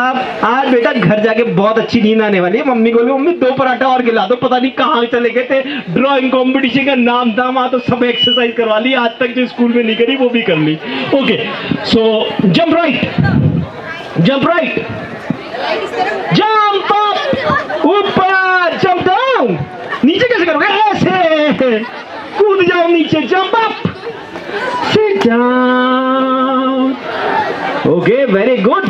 आज बेटा घर जाके बहुत अच्छी नींद आने वाली है। मम्मी को मम्मी 2 पराठा और खिला दो। पता नहीं कहाँ चले गए थे, ड्राइंग कंपटीशन का नाम था वहां, तो सब एक्सरसाइज करवा ली, आज तक जो स्कूल में नहीं करी वो भी कर ली। Okay, so jump right, jump right, jump up, ऊपर, जंप डाउन। नीचे कैसे करोगे? ऐसे कूद जाओ नीचे, jump up, sit down. Okay, very good.